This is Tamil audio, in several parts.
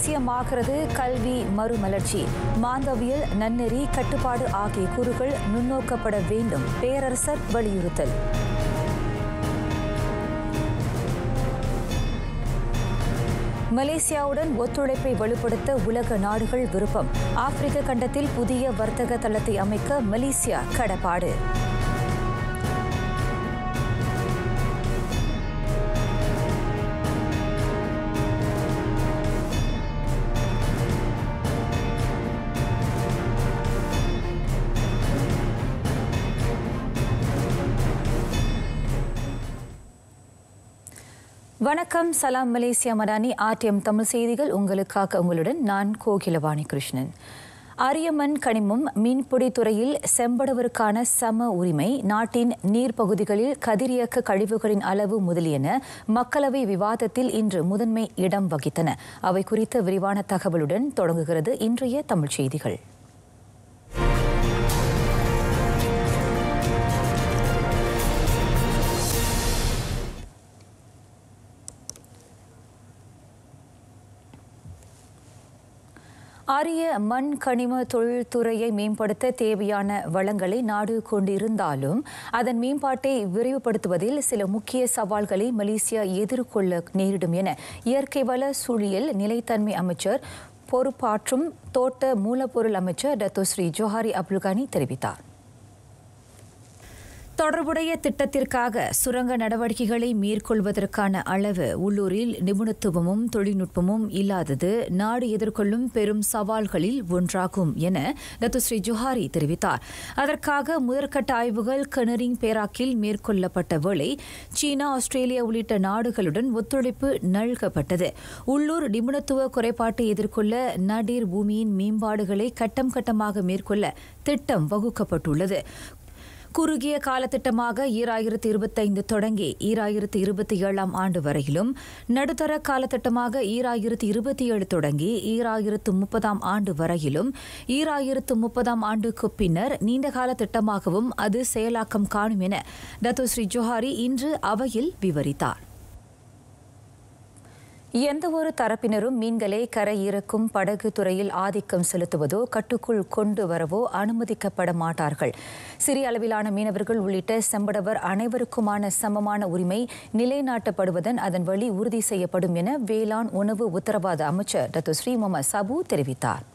அவசியமாகிறது கல்வி மறுமலர்ச்சி. மாந்தவியல், நன்னெறி, கட்டுப்பாடு ஆகிய கூறுகள் நுண்ணோக்கப்பட வேண்டும். பேரரசர் வலியுறுத்தல். மலேசியாவுடன் ஒத்துழைப்பை வலுப்படுத்த உலக நாடுகள் விருப்பம். ஆப்பிரிக்க கண்டத்தில் புதிய வர்த்தக தளத்தை அமைக்க மலேசியா கடப்பாடு. வணக்கம். சலாம் மலேசியா மடானி ஆர்டிஎம் தமிழ் செய்திகள் உங்களுக்காக. உங்களுடன் நான் கோகிலவாணி கிருஷ்ணன். அரியமண் கனிமம் மீன்பிடி துறையில் செம்படவருக்கான சம உரிமை, நாட்டின் நீர்ப்பகுதிகளில் கதிரியக்க கழிவுகளின் அளவு முதலியன மக்களவை விவாதத்தில் இன்று முதன்மை இடம் வகித்தன. அவை குறித்த விரிவான தகவலுடன் தொடங்குகிறது இன்றைய தமிழ் செய்திகள். அரிய மண் கனிம தொழில்துறையை மேம்படுத்த தேவையான வளங்களை நாடு கொண்டிருந்தாலும் அதன் மேம்பாட்டை விரைவுபடுத்துவதில் சில முக்கிய சவால்களை மலேசியா எதிர்கொள்ள நேரிடும் என இயற்கை வள சூழியல் நிலைத்தன்மை அமைச்சர் பொறுப்பாற்றும் தோட்ட மூலப்பொருள் அமைச்சர் டத்தோஸ்ரீ ஜோஹாரி அப்துல்கானி தெரிவித்தார். தொடர்புடைய திட்டத்திற்காக சுரங்க நடவடிக்கைகளை மேற்கொள்வதற்கான அளவு உள்ளூரில் நிபுணத்துவமும் தொழில்நுட்பமும் இல்லாதது நாடு எதிர்கொள்ளும் பெரும் சவால்களில் ஒன்றாகும் என டத்தோஸ்ரீ ஜோஹாரி தெரிவித்தார். அதற்காக முதற்கட்ட ஆய்வுகள் கனரிங் பேராக்கில் மேற்கொள்ளப்பட்ட வேளை சீனா, ஆஸ்திரேலியா உள்ளிட்ட நாடுகளுடன் ஒத்துழைப்பு நல்கப்பட்டது. உள்ளூர் நிபுணத்துவ குறைபாட்டை எதிர்கொள்ள நடீர் பூமியின் மேம்பாடுகளை கட்டம் கட்டமாக மேற்கொள்ள திட்டம் வகுக்கப்பட்டுள்ளது. குறுகிய காலத்திட்டமாக 2025 தொடங்கி 2027 ஆண்டு வரையிலும், நடுத்தர காலத்திட்டமாக 2027 தொடங்கி 2030 ஆண்டு வரையிலும், 2030 ஆண்டுக்கு பின்னர் நீண்டகால திட்டமாகவும் அது செயலாக்கம் காணும் என டத்தோஸ்ரீ ஜோஹாரி இன்று அவையில் விவரித்தார். எந்தவொரு தரப்பினரும் மீன்களை கரையிறக்கும் படகு துறையில் ஆதிக்கம் செலுத்துவதோ கட்டுக்குள் கொண்டு வரவோ அனுமதிக்கப்பட மாட்டார்கள். சிறிய அளவிலான மீனவர்கள் உள்ளிட்ட செம்படவர் அனைவருக்குமான சமமான உரிமை நிலைநாட்டப்படுவதன் அதன் வழி உறுதி செய்யப்படும் என வேளாண் உணவு உத்தரவாத அமைச்சர் டத்தோஸ்ரீ முகமது சபு தெரிவித்தார்.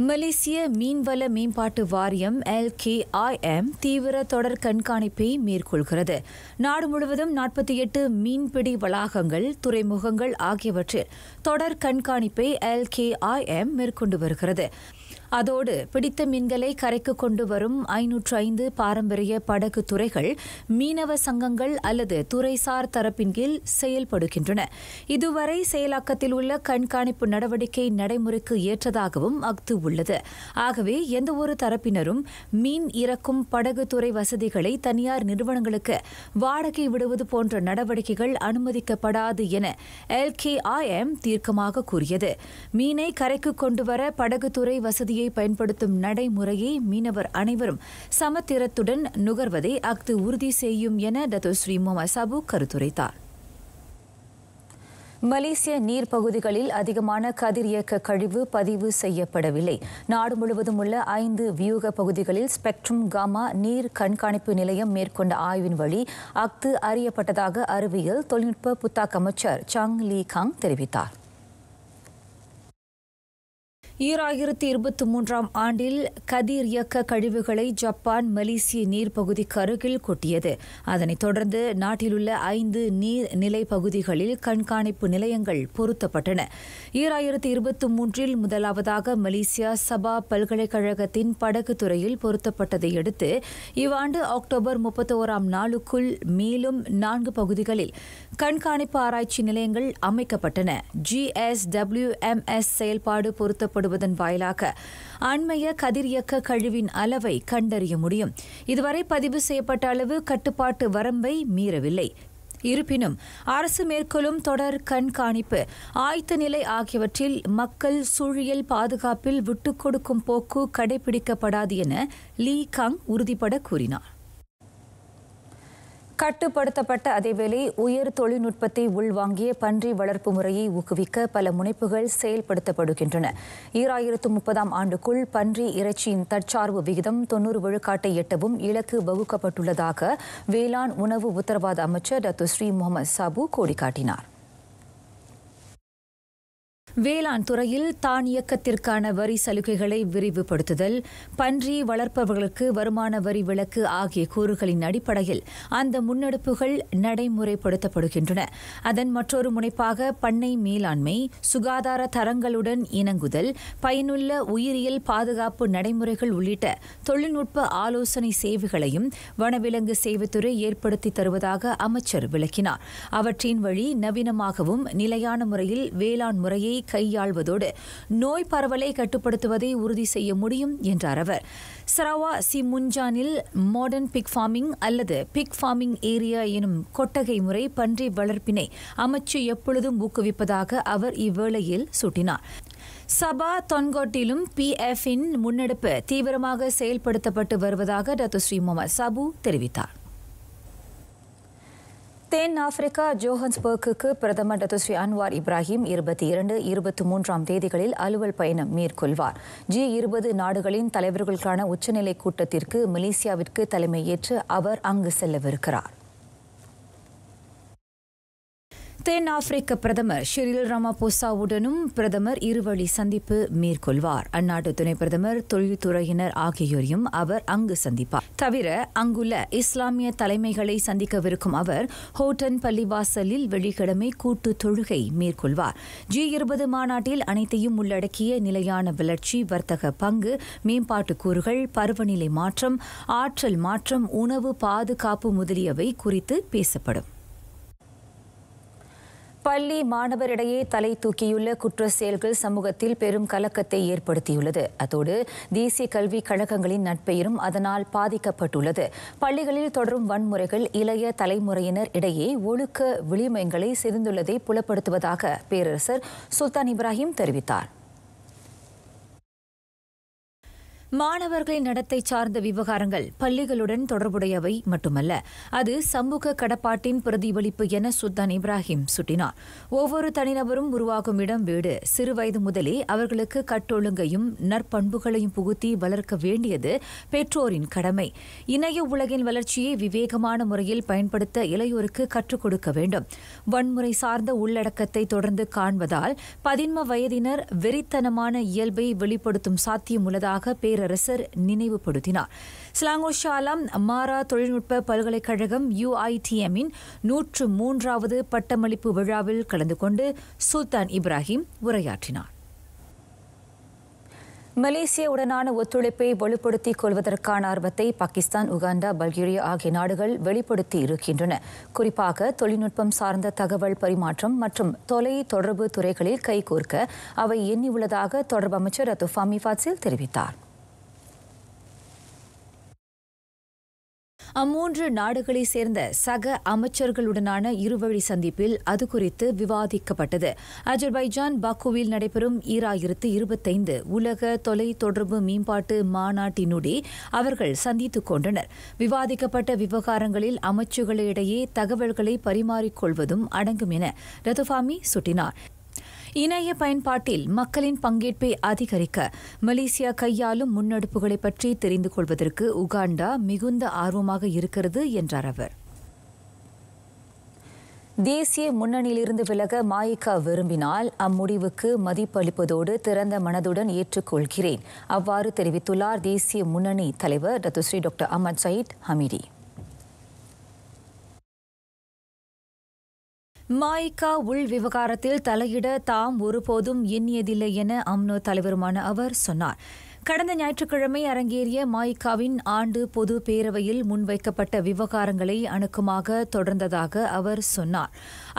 மலேசிய மீன்வள மேம்பாட்டு வாரியம் LKIM தீவிர தொடர் கண்காணிப்பை மேற்கொள்கிறது. நாடு முழுவதும் 48 மீன்பிடி வளாகங்கள், துறைமுகங்கள் ஆகியவற்றில் தொடர் கண்காணிப்பை LKIM மேற்கொண்டு வருகிறது. அதோடு பிடித்த மீன்களை கரைக்கு கொண்டு வரும் 505 பாரம்பரிய படகு துறைகள் மீனவ சங்கங்கள் அல்லது துறைசார் தரப்பின் கீழ் செயல்படுகின்றன. இதுவரை செயலாக்கத்தில் உள்ள கண்காணிப்பு நடவடிக்கை நடைமுறைக்கு ஏற்றதாகவும் அஃது உள்ளது. ஆகவே எந்தவொரு தரப்பினரும் மீன் இறக்கும் படகு துறை வசதிகளை தனியார் நிறுவனங்களுக்கு வாடகை விடுவது போன்ற நடவடிக்கைகள் அனுமதிக்கப்படாது என LKIM தீர்க்கமாக கூறியது. மீனை கரைக்கு கொண்டுவர படகுத்துறை வசதி பயன்படுத்தும் நடைமுறையை மீனவர் அனைவரும் சமத்திரத்துடன் நுகர்வதை அஃது உறுதி செய்யும் என டத்தோஸ்ரீ முகமது சபு கருத்துரைத்தார். மலேசிய நீர்ப்பகுதிகளில் அதிகமான கதிரியக்க கழிவு பதிவு செய்யப்படவில்லை. நாடு முழுவதும் உள்ள 5 வியூக பகுதிகளில் ஸ்பெக்ட்ரம் காமா நீர் கண்காணிப்பு நிலையம் மேற்கொண்ட ஆய்வின் வழி அஃது அறியப்பட்டதாக அறிவியல் தொழில்நுட்ப புத்தாக்க அமைச்சர் சங் லீ காங் தெரிவித்தார். 2023 ஆண்டில் கதிர் இயக்க கழிவுகளை ஜப்பான் மலேசிய நீர்ப்பகுதிக்கு அருகில் கொட்டியது. அதனைத் தொடர்ந்து நாட்டிலுள்ள 5 நீர்நிலை பகுதிகளில் கண்காணிப்பு நிலையங்கள் பொருத்தப்பட்டன. 2023 முதலாவதாக மலேசியா சபா பல்கலைக்கழகத்தின் படகு துறையில் பொருத்தப்பட்டதை அடுத்து இவ்வாண்டு அக்டோபர் 31 நாளுக்குள் மேலும் 4 பகுதிகளில் கண்காணிப்பு ஆராய்ச்சி நிலையங்கள் அமைக்கப்பட்டன. GSWMS செயல்பாடு பொருத்தப்படும் வாயிலாக அண்மைய கதிரியக்க கழிவின் அளவை கண்டறிய முடியும். இதுவரை பதிவு செய்யப்பட்ட அளவு கட்டுப்பாட்டு வரம்பை மீறவில்லை. இருப்பினும் அரசு மேற்கொள்ளும் தொடர் கண்காணிப்பு, ஆயத்த நிலை ஆகியவற்றில் மக்கள் சூழியல் பாதுகாப்பில் விட்டுக் கொடுக்கும் போக்கு கடைபிடிக்கப்படாது என லீ காங் உறுதிபட கூறினார். கட்டுப்படுத்தப்பட்ட அதேவேளை உயர் தொழில்நுட்பத்தை உள்வாங்கிய பன்றி வளர்ப்பு முறையை ஊக்குவிக்க பல முனைப்புகள் செயல்படுத்தப்படுகின்றன. 2030ஆம் ஆண்டுக்குள் பன்றி இறைச்சியின் தற்சார்பு விகிதம் 90 விழுக்காட்டை எட்டவும் இலக்கு வகுக்கப்பட்டுள்ளதாக வேளாண் உணவு உத்தரவாத அமைச்சர் டாக்டர் ஸ்ரீ முகமது சாபு கோடிக்காட்டினார். வேளாண் துறையில் தானியக்கத்திற்கான வரி சலுகைகளை விரிவுபடுத்துதல், பன்றி வளர்ப்பவர்களுக்கு வருமான வரி விலக்கு ஆகிய கூறுகளின் அடிப்படையில் அந்த முன்னெடுப்புகள் நடைமுறைப்படுத்தப்படுகின்றன. அதன் மற்றொரு முனைப்பாக பண்ணை மேலாண்மை, சுகாதார தரங்களுடன் இணங்குதல், பயனுள்ள உயிரியல் பாதுகாப்பு நடைமுறைகள் உள்ளிட்ட தொழில்நுட்ப ஆலோசனை சேவைகளையும் வனவிலங்கு சேவைத்துறை ஏற்படுத்தி தருவதாக அமைச்சர் விளக்கினார். அவற்றின் வழி நவீனமாகவும் நிலையான முறையில் வேளாண் முறையை கையாள்வதோடு நோய் பரவலை கட்டுப்படுத்துவதை உறுதி செய்ய முடியும் என்றார் அவர். சரவா சிமுஞ்சானில் மாடர்ன் பிக் ஃபார்மிங் அல்லது பிக் ஃபார்மிங் ஏரியா எனும் கொட்டகை முறை பன்றி வளர்ப்பினை அமைச்சு எப்பொழுதும் ஊக்குவிப்பதாக அவர் இவ்வேளையில் சுட்டினார். சபா தொன்கோட்டிலும் PF-இன் முன்னெடுப்பு தீவிரமாக செயல்படுத்தப்பட்டு வருவதாக டாக்டர் ஸ்ரீ முகமது சாபு தெரிவித்தார். தென் ஆப்பிரிக்கா ஜோஹன்ஸ்பர்க்குக்கு பிரதமர் டாக்டர் ஸ்ரீ அன்வார் இப்ராஹிம் 22, 23ஆம் தேதிகளில் அலுவல் பயணம் மேற்கொள்வார். G20 நாடுகளின் தலைவர்களுக்கான உச்சநிலை கூட்டத்திற்கு மலேசியாவிற்கு தலைமையேற்று அவர் அங்கு செல்லவிருக்கிறார். தென் ஆப்பிரிக்க பிரதமர் ஷிரில் ராமபோசாவுடனும் பிரதமர் இருவழி சந்திப்பு மேற்கொள்வார். அந்நாட்டு துணை பிரதமர், தொழில்துறையினர் ஆகியோரையும் அவர் அங்கு சந்திப்பார். தவிர அங்குள்ள இஸ்லாமிய தலைமைகளை சந்திக்கவிருக்கும் அவர் ஹோட்டன் பள்ளிவாசலில் வெள்ளிக்கிழமை கூட்டு தொழுகை மேற்கொள்வார். G20 மாநாட்டில் அனைத்தையும் உள்ளடக்கிய நிலையான வளர்ச்சி, வர்த்தக பங்கு, மேம்பாட்டு கூறுகள், பருவநிலை மாற்றம், ஆற்றல் மாற்றம், உணவு பாதுகாப்பு முதலியவை குறித்து பேசப்படும். பள்ளி மாணவரிடையே தலை தூக்கியுள்ள குற்ற செயல்கள் சமூகத்தில் பெரும் கலக்கத்தை ஏற்படுத்தியுள்ளது. அதோடு தேசிய கல்விக் கழகங்களின் நட்பெயரும் அதனால் பாதிக்கப்பட்டுள்ளது. பள்ளிகளில் தொடரும் வன்முறைகள் இளைய தலைமுறையினர் இடையே ஒழுக்க விளிமயங்களை சிதைந்துள்ளதை புலப்படுத்துவதாக பேரரசர் சுல்தான் இப்ராஹிம் தெரிவித்தார். மாணவர்களின் நடத்தை சார்ந்த விவகாரங்கள் பள்ளிகளுடன் தொடர்புடையவை மட்டுமல்ல, அது சமூக கடப்பாட்டின் பிரதிபலிப்பு என சுல்தான் இப்ராஹிம் சுட்டினார். ஒவ்வொரு தனிநபரும் உருவாகும் இடம் வீடு. சிறுவயது முதலே அவர்களுக்கு கட்டொழுங்கையும் நற்பண்புகளையும் புகுத்தி வளர்க்க வேண்டியது பெற்றோரின் கடமை. இணைய உலகின் வளர்ச்சியை விவேகமான முறையில் பயன்படுத்த இளையோருக்கு கற்றுக் கொடுக்க வேண்டும். வன்முறை சார்ந்த உள்ளடக்கத்தை தொடர்ந்து காண்பதால் 11 வயதினர் வெறித்தனமான இயல்பை வெளிப்படுத்தும் சாத்தியம் உள்ளதாக பேரரசர் நினைவுபடுத்தினார். ஸ்லாங்கூர் ஷாலாம் மாரா தொழில்நுட்ப பல்கலைக்கழகம் UITM-இன் 103வது பட்டமளிப்பு விழாவில் கலந்து கொண்டு சுல்தான் இப்ராஹிம் உரையாற்றினார். மலேசியாவுடனான ஒத்துழைப்பை வலுப்படுத்திக் கொள்வதற்கான ஆர்வத்தை பாகிஸ்தான், உகாண்டா, பல்கேரியா ஆகிய நாடுகள் வெளிப்படுத்தி இருக்கின்றன. குறிப்பாக தொழில்நுட்பம் சார்ந்த தகவல் பரிமாற்றம் மற்றும் தொலை தொடர்பு துறைகளில் கைகோர்க்க அவை எண்ணியுள்ளதாக தொடர்பு அமைச்சர் டாக்டர் ஃபமி ஃபாசில் தெரிவித்தார். அம்மூன்று நாடுகளைச் சேர்ந்த சக அமைச்சர்களுடனான இருவழி சந்திப்பில் அது குறித்து விவாதிக்கப்பட்டது. அஜர்பைஜான் பாக்குவில் நடைபெறும் 2025 உலக தொலை தொடர்பு மேம்பாட்டு மாநாட்டினுடே அவர்கள் சந்தித்துக் கொண்டனர். விவாதிக்கப்பட்ட விவகாரங்களில் அமைச்சுகளிடையே தகவல்களை பரிமாறிக்கொள்வதும் அடங்கும் என ரத்துஃபாமி சுட்டினார். இணைய பயன்பாட்டில் மக்களின் பங்கேற்பை அதிகரிக்க மலேசியா கையாளும் முன்னெடுப்புகளை பற்றி தெரிந்து கொள்வதற்கு உகாண்டா மிகுந்த ஆர்வமாக இருக்கிறது என்றார் அவர். தேசிய முன்னணியிலிருந்து விலக மாயிகா விரும்பினால் அம்முடிவுக்கு மதிப்பளிப்பதோடு திறந்த மனதுடன் ஏற்றுக்கொள்கிறேன். அவ்வாறு தெரிவித்துள்ளார் தேசிய முன்னணி தலைவர் டாக்டர் ஸ்ரீ டாக்டர் அஹ்மத் சயீத் ஹமீடி. மாயிகா உள் விவகாரத்தில் தலையிட தாம் ஒருபோதும் எண்ணியதில்லை என அம்னோ தலைவருமான அவர் சொன்னார். கடந்த ஞாயிற்றுக்கிழமை அரங்கேறிய மாயிகாவின் ஆண்டு பொது பேரவையில் முன்வைக்கப்பட்ட விவகாரங்களை அணுக்கமாக தொடர்ந்ததாக அவர் சொன்னார்.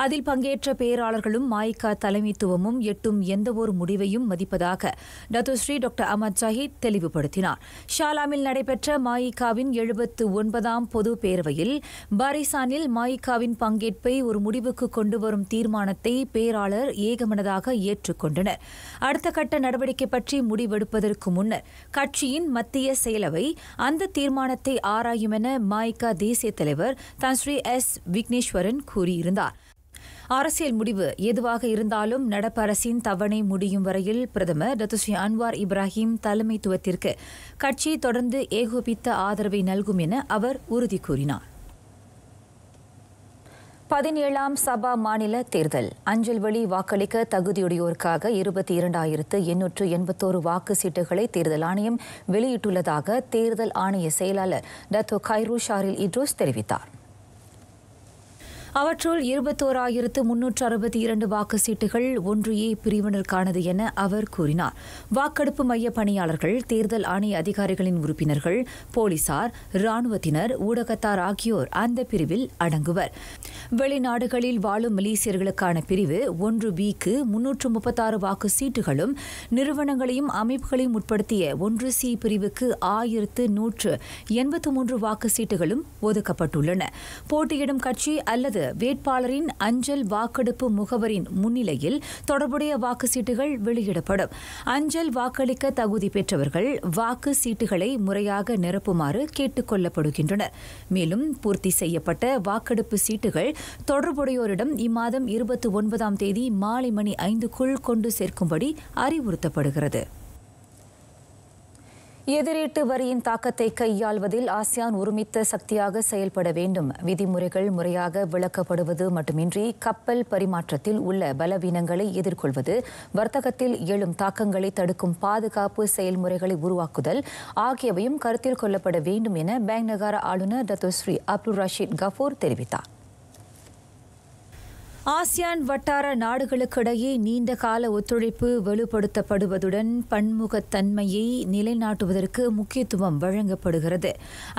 அதில் பங்கேற்ற பேராளர்களும் மாயிகா தலைமைத்துவமும் எட்டும் எந்தவொரு முடிவையும் மதிப்பதாக டாக்டர் ஸ்ரீ டாக்டர் அஹ்மத் சயீத் தெளிவுபடுத்தினார். ஷாலாமில் நடைபெற்ற மாயிகாவின் 79ஆம் பொது பேரவையில் பாரிசானில் மாயிகாவின் பங்கேற்பை ஒரு முடிவுக்கு கொண்டுவரும் தீர்மானத்தை பேராளர் ஏகமனதாக ஏற்றுக்கொண்டனர். அடுத்த கட்ட நடவடிக்கை பற்றி முடிவெடுப்பதற்கு முன்னர் தெரிவித்துள்ளனர். கட்சியின் மத்திய செயலவை அந்த தீர்மானத்தை ஆராயும் என மாய்கா தேசிய தலைவர் தன்ஸ்ரீ எஸ் விக்னேஸ்வரன் கூறியிருந்தார். அரசியல் முடிவு எதுவாக இருந்தாலும் நடப்பு அரசின் தவணை முடியும் வரையில் பிரதமர் டத்துஸ்ரீ அன்வார் இப்ராஹிம் தலைமைத்துவத்திற்கு கட்சி தொடர்ந்து ஏகோபித்த ஆதரவை நல்கும் என அவர் உறுதி கூறினார். 17ஆம் சபா மாநில தேர்தல் அஞ்சல் வழி வாக்களிக்க தகுதியுடையோருக்காக 22,881 வாக்கு சீட்டுகளை தேர்தல் ஆணையம் வெளியிட்டுள்ளதாக தேர்தல் ஆணைய செயலாளர் டத்தோ கைரு ஷாரில் இட்ரோஸ் தெரிவித்தார். அவற்றுள் 21,362 வாக்கு சீட்டுகள் 1A பிரிவினருக்கானது என அவர் கூறினார். வாக்கெடுப்பு மைய பணியாளர்கள், தேர்தல் ஆணைய அதிகாரிகளின் உறுப்பினர்கள், போலீசார், ராணுவத்தினர், ஊடகத்தார் ஆகியோர் அந்த பிரிவில் அடங்குவர். வெளிநாடுகளில் வாழும் மலேசியர்களுக்கான பிரிவு 1Bக்கு 336 வாக்கு சீட்டுகளும், நிறுவனங்களையும் அமைப்புகளையும் உட்படுத்திய 1C பிரிவுக்கு 1,183 வாக்கு சீட்டுகளும் ஒதுக்கப்பட்டுள்ளன. போட்டியிடும் கட்சி அல்லது வேட்பாளரின் அஞ்சல் வாக்கெடுப்பு முகவரின் முன்னிலையில் தொடர்புடைய வாக்கு சீட்டுகள் வெளியிடப்படும். அஞ்சல் வாக்களிக்க தகுதி பெற்றவர்கள் வாக்கு சீட்டுகளை முறையாக நிரப்புமாறு கேட்டுக் கொள்ளப்படுகின்றனர். மேலும் பூர்த்தி செய்யப்பட்ட வாக்கெடுப்பு சீட்டுகள் தொடர்புடையோரிடம் இம்மாதம் 29ஆம் தேதி மாலை மணி 5க்குள் கொண்டு சேர்க்கும்படி அறிவுறுத்தப்படுகிறது. எதிரீட்டு வரியின் தாக்கத்தை கையாள்வதில் ஆசியான் ஒருமித்த சக்தியாக செயல்பட வேண்டும். விதிமுறைகள் முறையாக விளக்கப்படுவது மட்டுமின்றி கப்பல் பரிமாற்றத்தில் உள்ள பலவீனங்களை எதிர்கொள்வது, வர்த்தகத்தில் எழும் தாக்கங்களை தடுக்கும் பாதுகாப்பு செயல்முறைகளை உருவாக்குதல் ஆகியவையும் கருத்தில் கொள்ளப்பட வேண்டும் என பேங்க் நகாரா ஆளுநர் டத்தோஸ்ரீ அப்துல் ரஷீத் கஃபூர் தெரிவித்தார். ஆசியான் வட்டார நாடுகளுக்கிடையே நீண்டகால ஒத்துழைப்பு வலுப்படுத்தப்படுவதுடன் பன்முகத்தன்மையை நிலைநாட்டுவதற்கு முக்கியத்துவம் வழங்கப்படுகிறது.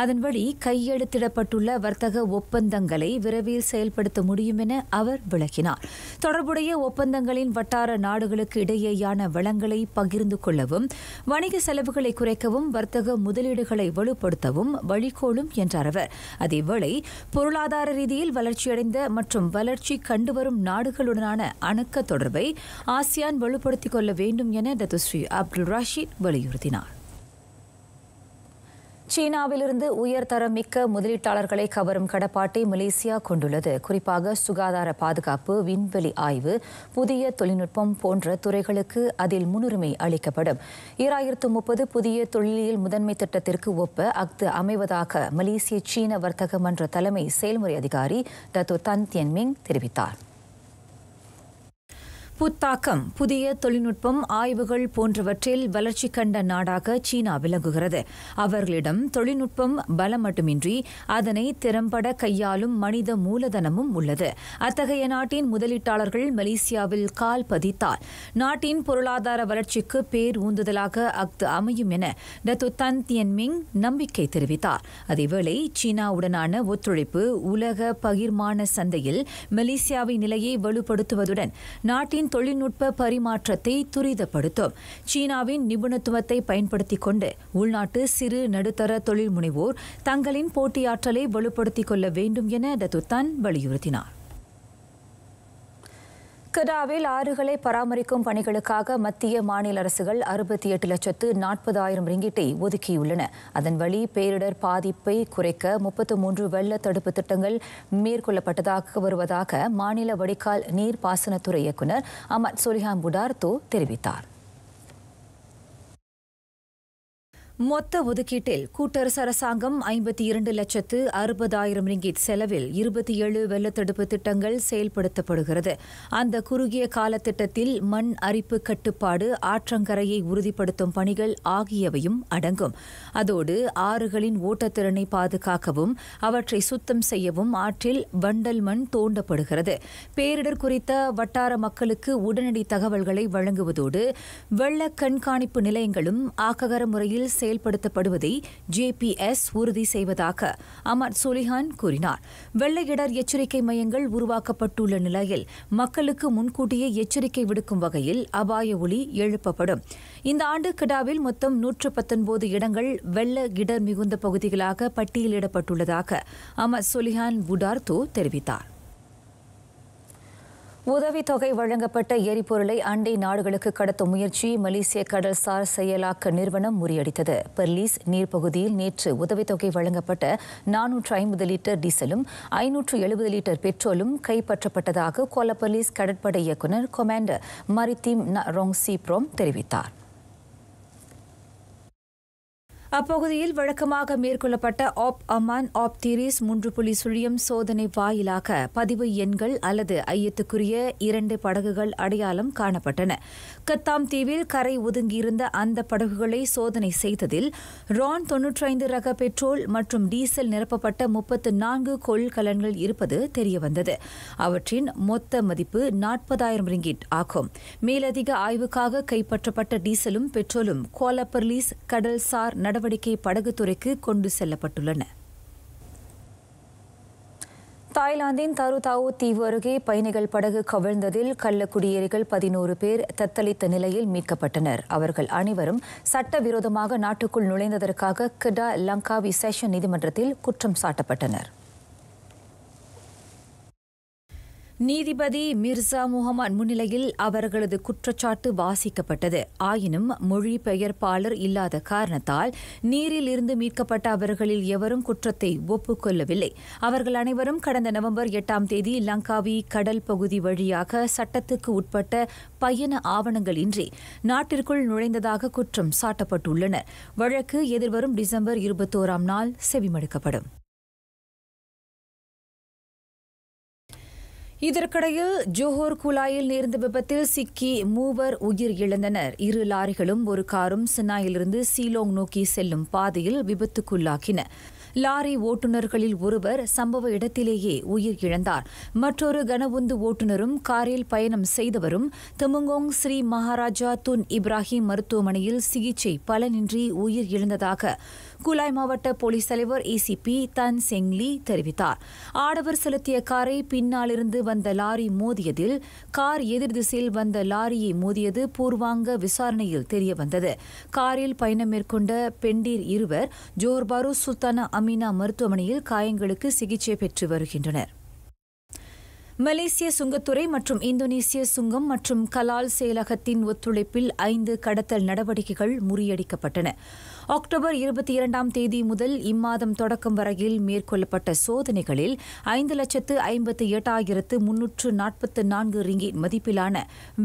அதன் வழி கையெழுத்திடப்பட்டுள்ள வர்த்தக ஒப்பந்தங்களை விரைவில் செயல்படுத்த முடியும் என அவர் விளக்கினார். தொடர்புடைய ஒப்பந்தங்களின் வட்டார நாடுகளுக்கு இடையேயான வளங்களை பகிர்ந்து கொள்ளவும், வணிக செலவுகளை குறைக்கவும், வர்த்தக முதலீடுகளை வலுப்படுத்தவும் வழிகோலும் என்றார் அவர். அதேவேளை பொருளாதார ரீதியில் வளர்ச்சியடைந்த மற்றும் வளர்ச்சி கண்டு வரும் நாடுகளுடனான அணுக்க தொடர்பை ஆசியான் வலுப்படுத்திக் கொள்ள வேண்டும் என டத்துஸ்ரீ அப்துல் ரஷீத் வலியுறுத்தினார். சீனாவிலிருந்து உயர்தரமிக்க முதலீட்டாளர்களை கவரும் கடப்பாட்டை மலேசியா கொண்டுள்ளது. குறிப்பாக சுகாதார பாதுகாப்பு, விண்வெளி ஆய்வு, புதிய தொழில்நுட்பம் போன்ற துறைகளுக்கு அதில் முன்னுரிமை அளிக்கப்படும். 2030 புதிய தொழிலியல் முதன்மை திட்டத்திற்கு ஒப்ப அஃது அமைவதாக மலேசிய சீன வர்த்தக மன்ற தலைமை செயல்முறை அதிகாரி டத்தோ தன் தியன்மிங் தெரிவித்தார். புத்தாக்கம், புதிய தொழில்நுட்பம், ஆய்வுகள் போன்றவற்றில் வளர்ச்சி கண்ட நாடாக சீனா விளங்குகிறது. அவர்களிடம் தொழில்நுட்பம் பலம் மட்டுமின்றி அதனை திறம்பட கையாளும் மனித மூலதனமும் உள்ளது. அத்தகைய நாட்டின் முதலீட்டாளர்கள் மலேசியாவில் கால் பதித்தால் நாட்டின் பொருளாதார வளர்ச்சிக்கு பேர் ஊந்துதலாக அஃது அமையும் என டத்தோ தன் தியன்மிங் நம்பிக்கை தெரிவித்தார். அதேவேளை சீனாவுடனான ஒத்துழைப்பு உலக பகிர்மான சந்தையில் மலேசியாவின் நிலையை வலுப்படுத்துவதுடன் நாட்டின் தொழில்நுட்ப பரிமாற்றத்தை துரிதப்படுத்தும். சீனாவின் நிபுணத்துவத்தை பயன்படுத்திக் கொண்டு உள்நாட்டு சிறு நடுத்தர தொழில் முனைவோர் தங்களின் போட்டியாற்றலை வலுப்படுத்திக் கொள்ள வேண்டும் என டத்தோ தன் வலியுறுத்தினார். கெடாவில் ஆறுகளை பராமரிக்கும் பணிகளுக்காக மத்திய மாநில அரசுகள் 68,40,000 ரிங்கிட்டை ஒதுக்கியுள்ளன. அதன் வழி பேரிடர் பாதிப்பை குறைக்க 33 வெள்ள தடுப்பு திட்டங்கள் மேற்கொள்ளப்பட்டதாக வருவதாக மாநில வடிகால் நீர்ப்பாசனத்துறை இயக்குநர் அமத் சொலிஹான் புடார்தோ தெரிவித்தார். மொத்த ஒதுக்கீட்டில் கூட்டரசு அரசாங்கம் 52,60,000 ரிங்கிட் செலவில் 27 வெள்ளத்தடுப்பு திட்டங்கள் செயல்படுத்தப்படுகிறது. அந்த குறுகிய கால திட்டத்தில் மண் அரிப்பு கட்டுப்பாடு, ஆற்றங்கரையை உறுதிப்படுத்தும் பணிகள் ஆகியவையும் அடங்கும். அதோடு ஆறுகளின் ஓட்டத்திறனை பாதுகாக்கவும் அவற்றை சுத்தம் செய்யவும் ஆற்றில் வண்டல் மண் தோண்டப்படுகிறது. பேரிடர் குறித்த வட்டார மக்களுக்கு உடனடி தகவல்களை வழங்குவதோடு வெள்ள கண்காணிப்பு நிலையங்களும் ஆக்ககர முறையில் செயல்படுத்தப்படுவதை JPS உறுதி செய்வதாக அமத் சொலிஹான் கூறினார். வெள்ள இடர் எச்சரிக்கை மையங்கள் உருவாக்கப்பட்டுள்ள நிலையில் மக்களுக்கு முன்கூட்டியே எச்சரிக்கை விடுக்கும் வகையில் அபாய ஒலி எழுப்பப்படும். இந்த ஆண்டு கெடாவில் மொத்தம் 119 இடங்கள் வெள்ள இடர் மிகுந்த பகுதிகளாக பட்டியலிடப்பட்டுள்ளதாக அமத் சொலிஹான் புடார்தோ தெரிவித்தார். உதவித்தொகை வழங்கப்பட்ட எரிபொருளை அண்டை நாடுகளுக்கு கடத்தும் முயற்சி மலேசிய கடல்சார் செயலாக்க நிறுவனம் முறியடித்தது. பெர்லிஸ் நீர்ப்பகுதியில் நேற்று உதவித்தொகை வழங்கப்பட்ட 450 லிட்டர் டீசலும் 570 லிட்டர் பெட்ரோலும் கைப்பற்றப்பட்டதாக கோலா பெர்லிஸ் கடற்படை இயக்குநர் கொமாண்டர் மரித்தீம் ரொங் சீப்ரோம் தெரிவித்தார். அப்பகுதியில் வழக்கமாக மேற்கொள்ளப்பட்ட ஆப் அமான் ஆப் தீரிஸ் 3.0 சோதனை வாயிலாக பதிவு எண்கள் அல்லது ஐயத்துக்குரிய 2 படகுகள் அடையாளம் காணப்பட்டன. கத்தாம் தீவில் கரை ஒதுங்கியிருந்த அந்த படகுகளை சோதனை செய்ததில் ரான் 95 ரக பெட்ரோல் மற்றும் டீசல் நிரப்பப்பட்ட 34 கொள்கலன்கள் இருப்பது தெரியவந்தது. அவற்றின் மொத்த மதிப்பு 40,000 ரிங்கிட் ஆகும். மேலதிக ஆய்வுக்காக கைப்பற்றப்பட்ட டீசலும் பெட்ரோலும் கோலா பெர்லிஸ் கடல்சார் நடவடிக்கை படகுத்துறைக்கு கொண்டு செல்லப்பட்டுள்ளன. தாய்லாந்தின் தருதாவோ தீவு அருகே பயணிகள் படகு கவிழ்ந்ததில் கள்ளக்குடியேறிகள் 11 பேர் தத்தளித்த நிலையில் மீட்கப்பட்டனர். அவர்கள் அனைவரும் சட்டவிரோதமாக நாட்டுக்குள் நுழைந்ததற்காக கெடா லங்காவி செஷன் நீதிமன்றத்தில் குற்றம் சாட்டப்பட்டனர். நீதிபதி மிர்சா முகமது முன்னிலையில் அவர்களது குற்றச்சாட்டு வாசிக்கப்பட்டது. ஆயினும் மொழிபெயர்ப்பாளர் இல்லாத காரணத்தால் நீரில் இருந்து மீட்கப்பட்ட அவர்களில் எவரும் குற்றத்தை ஒப்புக்கொள்ளவில்லை. அவர்கள் அனைவரும் கடந்த நவம்பர் 8ஆம் தேதி லங்காவி கடல் பகுதி வழியாக சட்டத்துக்கு உட்பட்ட பயண ஆவணங்கள் இன்றி நாட்டிற்குள் நுழைந்ததாக குற்றம் சாட்டப்பட்டுள்ளனர். வழக்கு எதிர்வரும் டிசம்பர் 21ஆம் நாள் செவிமடுக்கப்படும். இதற்கிடையில் ஜோஹர் குழாயில் நேர்ந்த விபத்தில் சிக்கி 3 உயிர் இழந்தனர். 2 லாரிகளும் ஒரு காரும் சினாயிலிருந்து சீலோங் நோக்கி செல்லும் பாதையில் விபத்துக்குள்ளாக்கின. லாரி ஓட்டுநர்களில் ஒருவர் சம்பவ இடத்திலேயே உயிர் இழந்தார். மற்றொரு கனவுந்து ஓட்டுநரும் காரில் பயணம் செய்தவரும் தெமுங்கோங் ஸ்ரீ மகாராஜா துன் இப்ராஹிம் மருத்துவமனையில் சிகிச்சை பலனின்றி உயிர் இழந்ததாக குலாய் மாவட்ட போலீஸ் தலைவர் ஏசிபி தன் செங்லி தெரிவித்தார். ஆடவர் செலுத்திய காரை பின்னாலிருந்து வந்த லாரி மோதியதில் கார் எதிர் திசையில் வந்த லாரியை மோதியது பூர்வாங்க விசாரணையில் தெரியவந்தது. காரில் பயணம் மேற்கொண்ட பெண்டீர் இருவர் ஜோஹர் பாரு சுல்தானா அமீனா மருத்துவமனையில் காயங்களுக்கு சிகிச்சை பெற்று வருகின்றனர். மலேசிய சுங்கத்துறை மற்றும் இந்தோனேசிய சுங்கம் மற்றும் கலால் செயலகத்தின் ஒத்துழைப்பில் 5 கடத்தல் நடவடிக்கைகள் முறியடிக்கப்பட்டன. அக்டோபர் 22ஆம் தேதி முதல் இம்மாதம் தொடக்கம் வரையில் மேற்கொள்ளப்பட்ட சோதனைகளில் 5,58,344 ரிங்கிட் மதிப்பிலான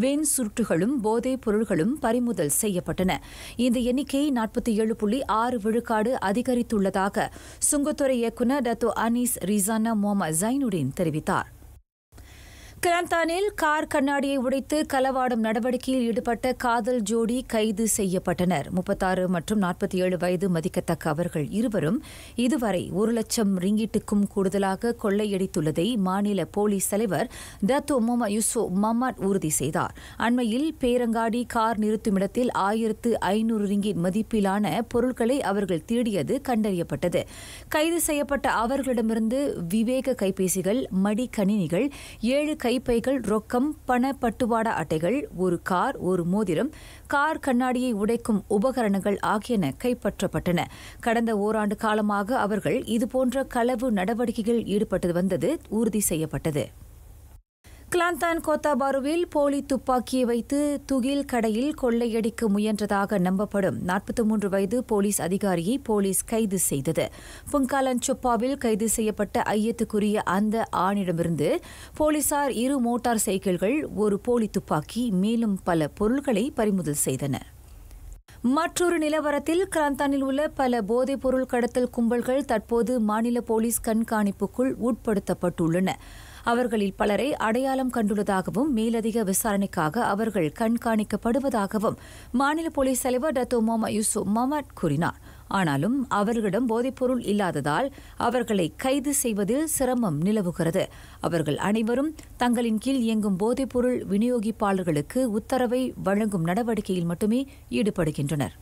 வெண் சுருட்டுகளும் போதைப் பொருள்களும் பறிமுதல் செய்யப்பட்டன. இந்த எண்ணிக்கை 47.6 விழுக்காடு அதிகரித்துள்ளதாக சுங்கத்துறை இயக்குநர் டத்தோ அனீஸ் ரிசானா முகமது ஜைனுடீன் தெரிவித்தார். கிளாந்தானில் கார் கண்ணாடியை உடைத்து களவாடும் நடவடிக்கையில் ஈடுபட்ட காதல் ஜோடி கைது செய்யப்பட்டனர். 36 மற்றும் 47 வயது மதிக்கத்தக்க அவர்கள் இருவரும் இதுவரை 1 லட்சம் ரிங்கிட்டுக்கும் கூடுதலாக கொள்ளையடித்துள்ளதை மாநில போலீஸ் தலைவர் டத்தோ முகமது யூசுப் மஹ்மத் உறுதி செய்தார். அண்மையில் பேரங்காடி கார் நிறுத்துமிடத்தில் 1,500 ரிங்கிட் மதிப்பிலான பொருட்களை அவர்கள் தேடியது கண்டறியப்பட்டது. கைது செய்யப்பட்ட அவர்களிடமிருந்து விவேக கைபேசிகள், மடிக்கணினிகள், 7 கைப்பைகள், ரொக்கம், பண பட்டுவாடா அட்டைகள், ஒரு கார், ஒரு மோதிரம், கார் கண்ணாடியை உடைக்கும் உபகரணங்கள் ஆகியன கைப்பற்றப்பட்டன. கடந்த ஓராண்டு காலமாக அவர்கள் இதுபோன்ற களவு நடவடிக்கைகளில் ஈடுபட்டு வந்தது உறுதி செய்யப்பட்டது. கிளாந்தான் கோத்தாபாருவில் போலி துப்பாக்கியை வைத்து துகில் கடையில் கொள்ளையடிக்க முயன்றதாக நம்பப்படும் 43 வயது போலீஸ் அதிகாரியை போலீஸ் கைது செய்தது. புங்காலன் சொப்பாவில் கைது செய்யப்பட்ட ஐயத்துக்குரிய அந்த ஆணிடமிருந்து போலீசார் 2 மோட்டார் சைக்கிள்கள், ஒரு போலி துப்பாக்கி, மேலும் பல பொருட்களை பறிமுதல் செய்தனர். மற்றொரு நிலவரத்தில் கிளாந்தானில் உள்ள பல போதைப் பொருள் கடத்தல் கும்பல்கள் தற்போது மாநில போலீஸ் கண்காணிப்புக்குள் உட்படுத்தப்பட்டுள்ளன. அவர்களில் பலரை அடையாளம் கண்டுள்ளதாகவும் மேலதிக விசாரணைக்காக அவர்கள் கண்காணிக்கப்படுவதாகவும் மாநில போலீஸ் தலைவர் டத்தோ முகமது யூசுப் மஹ்மத் கூறினார். ஆனாலும் அவர்களிடம் போதைப்பொருள் இல்லாததால் அவர்களை கைது செய்வதில் சிரமம் நிலவுகிறது. அவர்கள் அனைவரும் தங்களின் கீழ் இயங்கும் போதைப்பொருள் விநியோகிப்பாளர்களுக்கு உத்தரவை வழங்கும் நடவடிக்கையில் மட்டுமே ஈடுபடுகின்றனர்.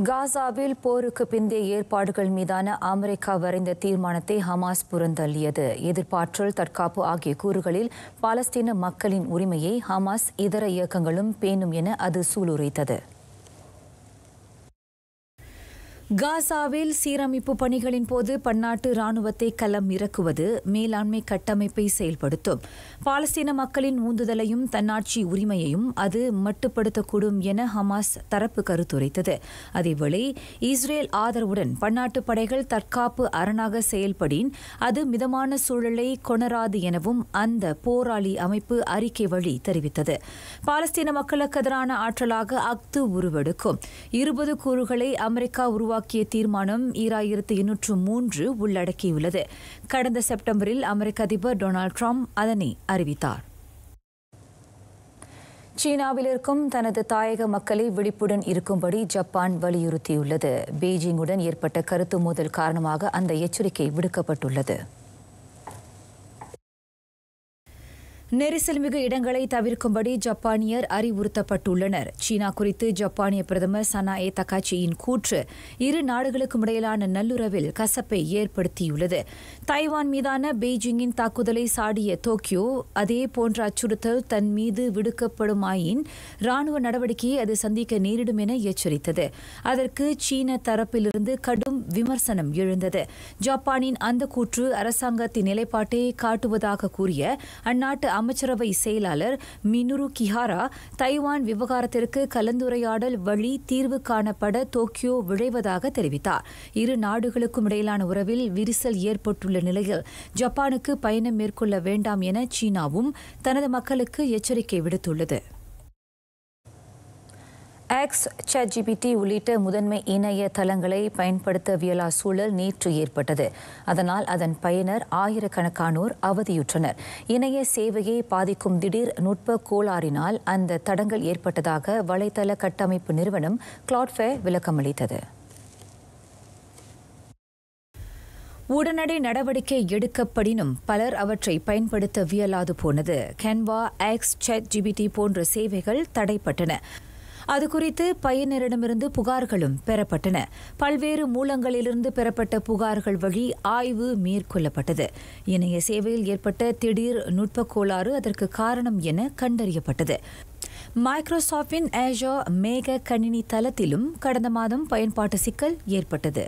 காசாவில் போருக்கு பிந்தைய ஏற்பாடுகள் மீதான அமெரிக்கா வரைந்த தீர்மானத்தை ஹமாஸ் புறந்தள்ளியது. எதிர்ப்பாற்றல், தற்காப்பு ஆகிய கூறுகளில் பாலஸ்தீன மக்களின் உரிமையை ஹமாஸ் இதர இயக்கங்களும் பேணும் என அது சூளுரைத்தது. காசாவில் சீரமைப்பு பணிகளின் போது பன்னாட்டு ராணுவத்தை களம் இறக்குவது மேலாண்மை கட்டமைப்பை செயல்படுத்தும். பாலஸ்தீன மக்களின் உந்துதலையும் தன்னாட்சி உரிமையையும் அது மட்டுப்படுத்தக்கூடும் என ஹமாஸ் தரப்பு கருத்துரைத்தது. அதேவேளை இஸ்ரேல் ஆதரவுடன் பன்னாட்டு படைகள் தற்காப்பு அரணாக செயல்படின் அது மிதமான சூழலை கொணராது எனவும் அந்த போராளி அமைப்பு அறிக்கை வழி தெரிவித்தது. பாலஸ்தீன மக்களுக்கு எதிரான ஆற்றலாக அக்து உருவெடுக்கும் 20 கூறுகளை அமெரிக்கா உருவாக்கிய தீர்மானம் 2803 உள்ளடக்கியுள்ளது. கடந்த செப்டம்பரில் அமெரிக்க அதிபர் டொனால்ட் ட்ரம்ப் அதனை அறிவித்தார். சீனாவில் இருக்கும் தனது தாயக மக்களை விழிப்புடன் இருக்கும்படி ஜப்பான் வலியுறுத்தியுள்ளது. பெய்ஜிங்குடன் ஏற்பட்ட கருத்து மோதல் காரணமாக அந்த எச்சரிக்கை விடுக்கப்பட்டுள்ளது. நெரிசல்மிகு இடங்களை தவிர்க்கும்படி ஜப்பானியர் அறிவுறுத்தப்பட்டுள்ளனர். சீனா குறித்து ஜப்பானிய பிரதமர் சனாயே தகாச்சியின் கூற்று இரு நாடுகளுக்கும் இடையிலான நல்லுறவில் கசப்பை ஏற்படுத்தியுள்ளது. தைவான் மீதான பெய்ஜிங்கின் தாக்குதலை சாடிய டோக்கியோ அதே போன்ற அச்சுறுத்தல் தன் மீது விடுக்கப்படுமாயின் ராணுவ நடவடிக்கையை அது சந்திக்க நேரிடும் என எச்சரித்தது. அதற்கு சீன தரப்பிலிருந்து கடும் விமர்சனம் எழுந்தது. ஜப்பானின் அந்த கூற்று அரசாங்கத்தின் நிலைப்பாட்டை காட்டுவதாக கூறிய அந்நாட்டு அமைச்சரவை செயலாளர் மினுரு கிஹாரா தைவான் விவகாரத்திற்கு கலந்துரையாடல் வழி தீர்வு காணப்பட டோக்கியோ விழைவதாக தெரிவித்தார். இரு நாடுகளுக்கும் இடையிலான உறவில் விரிசல் ஏற்பட்டுள்ள நிலையில் ஜப்பானுக்கு பயணம் மேற்கொள்ள வேண்டாம் என சீனாவும் தனது மக்களுக்கு எச்சரிக்கை விடுத்துள்ளது. எக்ஸ், ChatGPT உள்ளிட்ட முதன்மை இணைய தளங்களை பயன்படுத்தவியலா சூழல் நேற்று ஏற்பட்டது. அதனால் அதன் பயனர் ஆயிரக்கணக்கானோர் அவதியுற்றனர். இணைய சேவையை பாதிக்கும் திடீர் நுட்ப கோளாறினால் அந்த தடங்கல் ஏற்பட்டதாக வலைதள கட்டமைப்பு நிறுவனம் கிளவுட்ஃபேர் விளக்கமளித்தது. உடனடி நடவடிக்கை எடுக்கப்படினும் பலர் அவற்றை பயன்படுத்தவியலாது போனது. கேன்வா, எக்ஸ், ChatGPT போன்ற சேவைகள் தடைப்பட்டன. அது குறித்து பயனரிடமிருந்து புகார்களும் பெறப்பட்டன. பல்வேறு மூலங்களிலிருந்து பெறப்பட்ட புகார்கள் வழி ஆய்வு மேற்கொள்ளப்பட்டது. இணைய சேவையில் ஏற்பட்ட திடீர் நுட்ப கோளாறு அதற்கு காரணம் என கண்டறியப்பட்டது. மைக்ரோசாஃப்டின் Azure மேக கணினி தளத்திலும் கடந்த மாதம் பயன்பாட்டு சிக்கல் ஏற்பட்டது.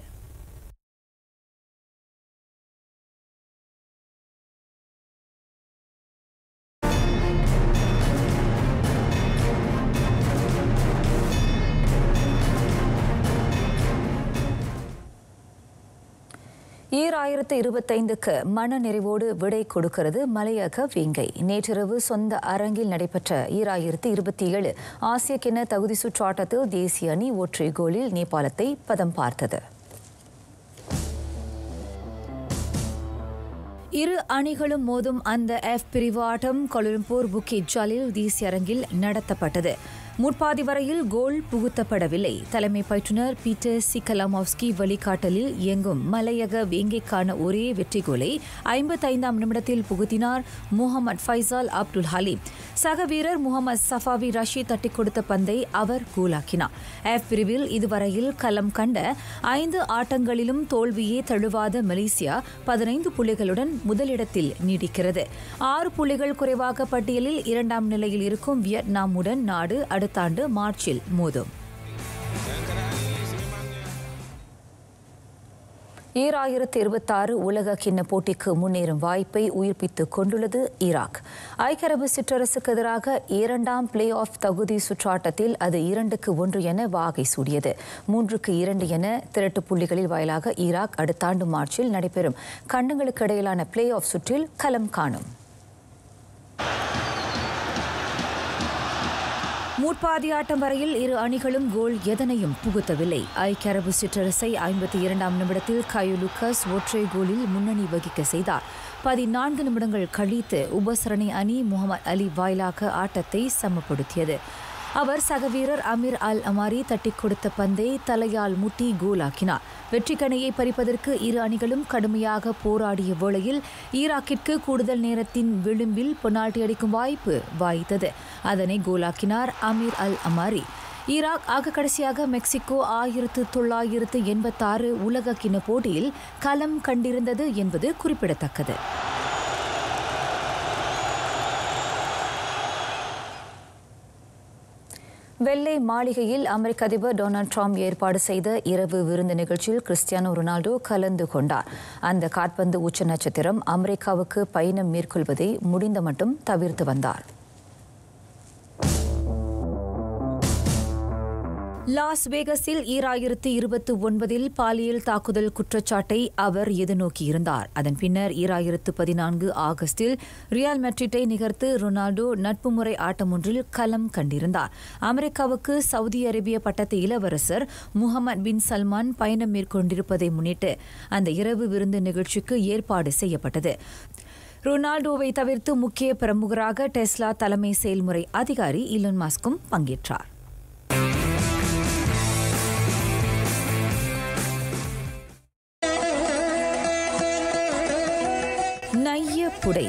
ஈராயிரத்து 25க்கு மன நிறைவோடு விடை கொடுக்கிறது மலையக வேங்கை. நேற்றிரவு சொந்த அரங்கில் நடைபெற்ற 2027 ஆசிய கிண்ண தகுதி சுற்று ஆட்டத்தில் தேசிய அணி ஒற்றை கோலில் நேபாளத்தை பதம் பார்த்தது. இரு அணிகளும் மோதும் அந்த F பிரிவு ஆட்டம் கோலாலம்பூர் புக்கிட் ஜாலில் தேசிய அரங்கில் நடத்தப்பட்டது. முற்பாதி வரையில் கோல் புகுத்தப்படவில்லை. தலைமை பயிற்றுநர் பீட்டர் சிக்கலாமோவ்ஸ்கி வழிகாட்டலில் இயங்கும் மலையக வேங்கைக்கான ஒரே வெற்றி கோலை 55ஆம் நிமிடத்தில் புகுத்தினார் முகமது ஃபைசால் அப்துல் ஹலீம். சக வீரர் முகமது சஃபாவி ரஷீத் தட்டிக் கொடுத்த பந்தை அவர் கோலாக்கினார். F பிரிவில் இதுவரையில் களம் கண்ட 5 ஆட்டங்களிலும் தோல்வியே தழுவாத மலேசியா 15 புள்ளிகளுடன் முதலிடத்தில் நீடிக்கிறது. 6 புள்ளிகள் குறைவாக பட்டியலில் 2ஆம் நிலையில் இருக்கும் வியட்நாமுடன் நாடு அடுத்த ஆண்டு மார்ச்சில் மோதும். 2026 உலக கிண்ண போட்டிக்கு முன்னேறும் வாய்ப்பை உயிர்ப்பித்துக் கொண்டுள்ளது ஈராக். ஐக்கிய அரபு சிற்றரசுக்கு எதிராக 2ஆம் பிளே ஆஃப் தகுதி சுற்றாட்டத்தில் அது 2-1 என வாகை சூடியது. 3-2 என திரட்டு புள்ளிகளில் வாயிலாக ஈராக் அடுத்த ஆண்டு மார்ச்சில் நடைபெறும் கண்டங்களுக்கு இடையிலான பிளே ஆஃப் சுற்றில் களம் காணும். முற்பாதி ஆட்டம் வரையில் இரு அணிகளும் கோல் எதனையும் புகுத்தவில்லை. ஐக்கிய அரபு சிற்றரசை 52ஆம் நிமிடத்தில் கயு லுக்கஸ் ஒற்றை கோலில் முன்னணி வகிக்க செய்தார். 14 நிமிடங்கள் கழித்து உபசரணை அணி முகமது அலி வாயிலாக ஆட்டத்தை சமப்படுத்தியது. அவர் சக வீரர் அமீர் அல் அமாரி தட்டிக் கொடுத்த பந்தை தலையால் முட்டி கோலாக்கினார். வெற்றிக்கணையை பறிப்பதற்கு இரு அணிகளும் கடுமையாக போராடிய வேளையில் ஈராக்கிற்கு கூடுதல் நேரத்தின் விளிம்பில் பெனால்டி அடிக்கும் வாய்ப்பு வாய்த்தது. அதனை கோலாக்கினார் அமீர் அல் அமாரி. ஈராக் ஆக கடைசியாக மெக்சிகோ 1986 உலக கிண்ண போட்டியில் களம் கண்டிருந்தது என்பது குறிப்பிடத்தக்கது. வெள்ளை மாளிகையில் அமெரிக்க அதிபர் டொனால்ட் ட்ரம்ப் ஏற்பாடு செய்த இரவு விருந்து நிகழ்ச்சியில் கிறிஸ்டியானோ ரொனால்டோ கலந்து கொண்டார். அந்த காற்பந்து உச்ச நட்சத்திரம் அமெரிக்காவுக்கு பயணம் மேற்கொள்வதை முடிந்த மட்டும் தவிர்த்து வந்தார். லாஸ் வேகஸில் 2029 பாலியல் தாக்குதல் குற்றச்சாட்டை அவர் எதிர்நோக்கியிருந்தார். அதன் பின்னர் 2014 ஆகஸ்டில் ரியால் மெட்ரிட்டை நிகர்த்து ரொனால்டோ நட்பு முறை ஆட்டம் ஒன்றில் களம் கண்டிருந்தார். அமெரிக்காவுக்கு சவுதி அரேபிய பட்டத்து இளவரசர் முகமது பின் சல்மான் பயணம் மேற்கொண்டிருப்பதை முன்னிட்டு அந்த இரவு விருந்து நிகழ்ச்சிக்கு ஏற்பாடு செய்யப்பட்டது. ரொனால்டோவை தவிர்த்து முக்கிய பிரமுகராக டெஸ்லா தலைமை செயல்முறை அதிகாரி ஈலன் மஸ்கும் பங்கேற்றார். நைய புடை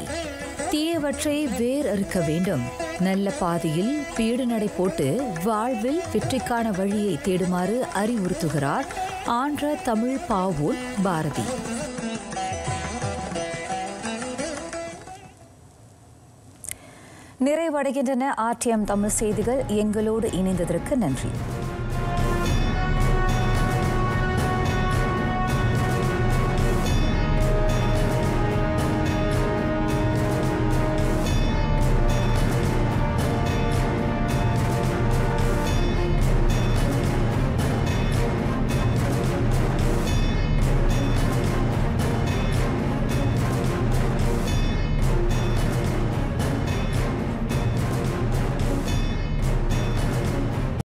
தீயவற்றை வேர் அறுக்க வேண்டும். நல்ல பாதையில் பீடு நடை போட்டு வாழ்வில் வெற்றிக்கான வழியை தேடுமாறு அறிவுறுத்துகிறார் ஆன்ற தமிழ் பாவோன் பாரதி. நிறைவடைகின்றன RTM தமிழ் செய்திகள். எங்களோடு இணைந்ததற்கு நன்றி.